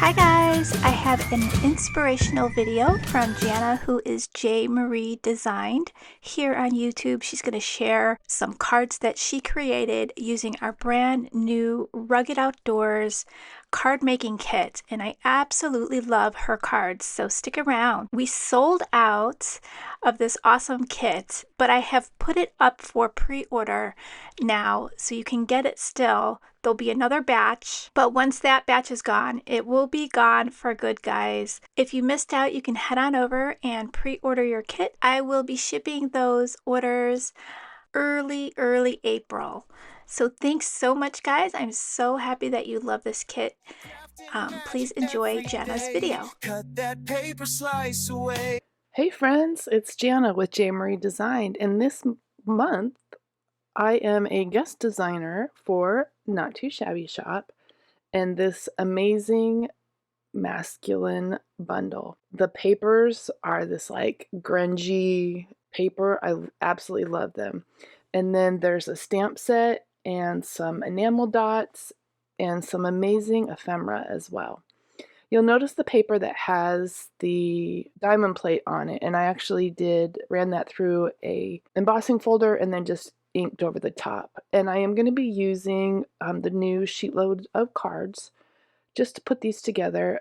Hi guys, I have an inspirational video from Jana, who is J. Marie Designed, here on YouTube. She's going to share some cards that she created using our brand new Rugged Outdoors card making kit, and I absolutely love her cards, so stick around. We sold out of this awesome kit, but I have put it up for pre-order now, so you can get it still. There'll be another batch, but once that batch is gone, it will be gone for good, guys. If you missed out, you can head on over and pre-order your kit. I will be shipping those orders early April. So thanks so much, guys. I'm so happy that you love this kit. Please enjoy Jana's video. Cut that paper slice away. Hey friends, it's Jana with J. Marie Designed, and this month I am a guest designer for Not Too Shabby Shop and this amazing masculine bundle. The papers are this like grungy paper. I absolutely love them. And then there's a stamp set and some enamel dots and some amazing ephemera as well. You'll notice the paper that has the diamond plate on it, and I actually ran that through a embossing folder and then just inked over the top. And I am going to be using the new sheet load of cards just to put these together.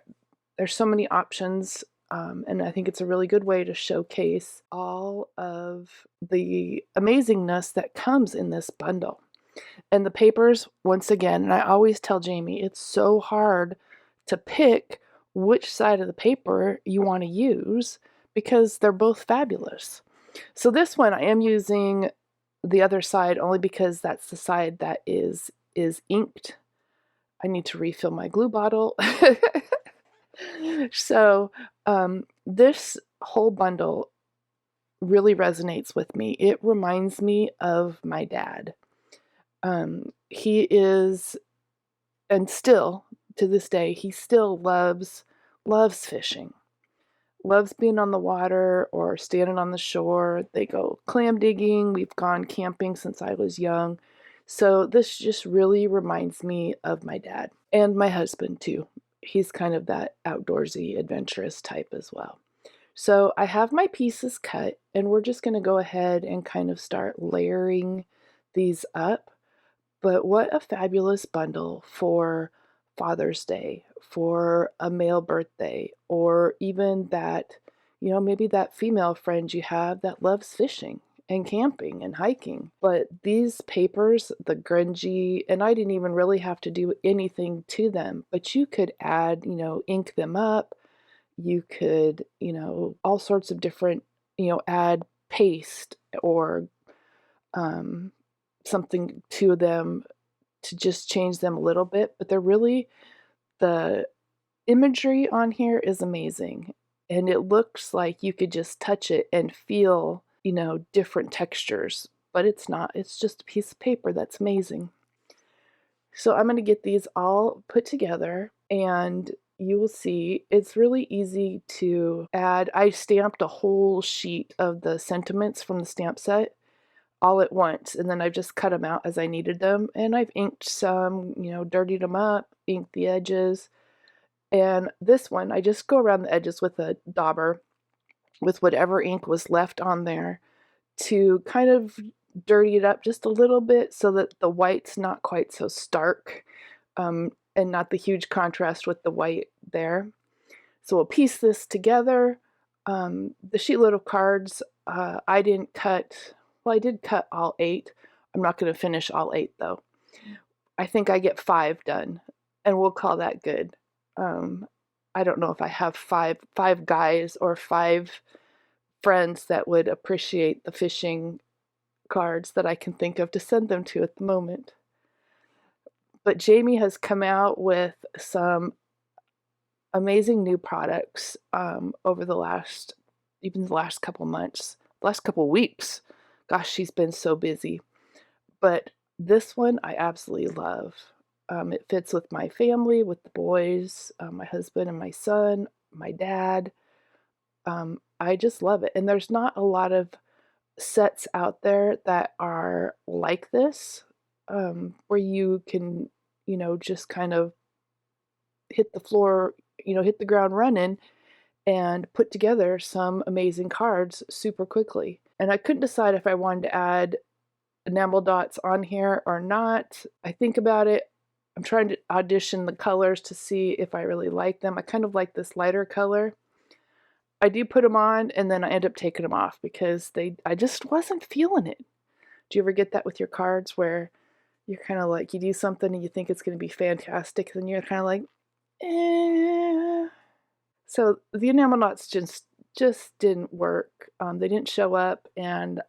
There's so many options, and I think it's a really good way to showcase all of the amazingness that comes in this bundle. And the papers, once again, and I always tell Jamie, it's so hard to pick which side of the paper you want to use because they're both fabulous. So this one I am using the other side only because that's the side that is inked. I need to refill my glue bottle. So this whole bundle really resonates with me. It reminds me of my dad. He is, and still to this day, he still loves fishing. Loves being on the water or standing on the shore. They go clam digging. We've gone camping since I was young. So this just really reminds me of my dad and my husband too. He's kind of that outdoorsy, adventurous type as well. So I have my pieces cut, and we're just going to go ahead and kind of start layering these up. But what a fabulous bundle for Father's Day, for a male birthday, or even that, maybe that female friend you have that loves fishing and camping and hiking. But these papers, the grungy, and I didn't even really have to do anything to them, but you could add, ink them up. You could, all sorts of different, add paste or something to them to just change them a little bit, but the imagery on here is amazing, and it looks like you could just touch it and feel, different textures, but it's not. It's just a piece of paper that's amazing. So I'm going to get these all put together, and you will see it's really easy to add. I stamped a whole sheet of the sentiments from the stamp set all at once, and then I've just cut them out as I needed them, and I've inked some, dirtied them up, inked the edges. And this one, I just go around the edges with a dauber with whatever ink was left on there to kind of dirty it up just a little bit so that the white's not quite so stark, and not the huge contrast with the white there. So we'll piece this together. The sheet load of cards, I didn't cut. Well, I did cut all 8. I'm not going to finish all 8 though. I think I get 5 done, and we'll call that good. I don't know if I have five guys or 5 friends that would appreciate the fishing cards that I can think of to send them to at the moment. But Jamie has come out with some amazing new products over the last couple months, last couple weeks. Gosh, she's been so busy. But this one I absolutely love. It fits with my family, with the boys, my husband and my son, my dad. I just love it. And there's not a lot of sets out there that are like this, where you can, just kind of hit the floor hit the ground running and put together some amazing cards super quickly. And I couldn't decide if I wanted to add enamel dots on here or not. I think about it. I'm trying to audition the colors to see if I really like them. I kind of like this lighter color. I do put them on and then I end up taking them off because I just wasn't feeling it. Do you ever get that with your cards where you're kind of like, you do something and you think it's going to be fantastic, and you're kind of like, eh. So the enamel knots just didn't work. They didn't show up, and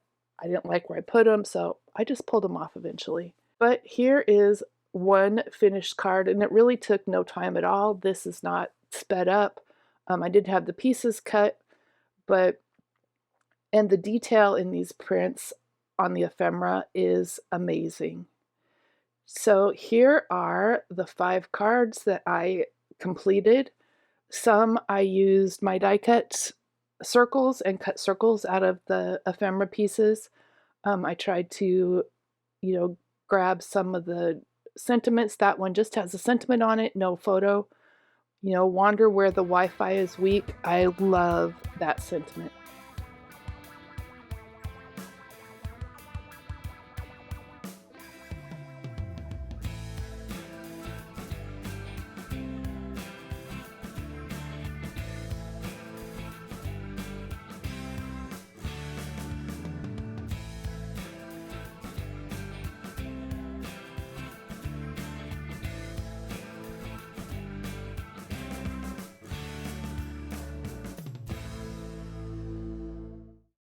I didn't like where I put them, so I just pulled them off eventually. But here is one finished card, and it really took no time at all. This is not sped up. I did have the pieces cut, and the detail in these prints on the ephemera is amazing. So here are the 5 cards that I completed. Some I used my die cut circles and cut circles out of the ephemera pieces. I tried to, grab some of the sentiments. That one just has a sentiment on it, no photo. Wander where the Wi-Fi is weak. I love that sentiment.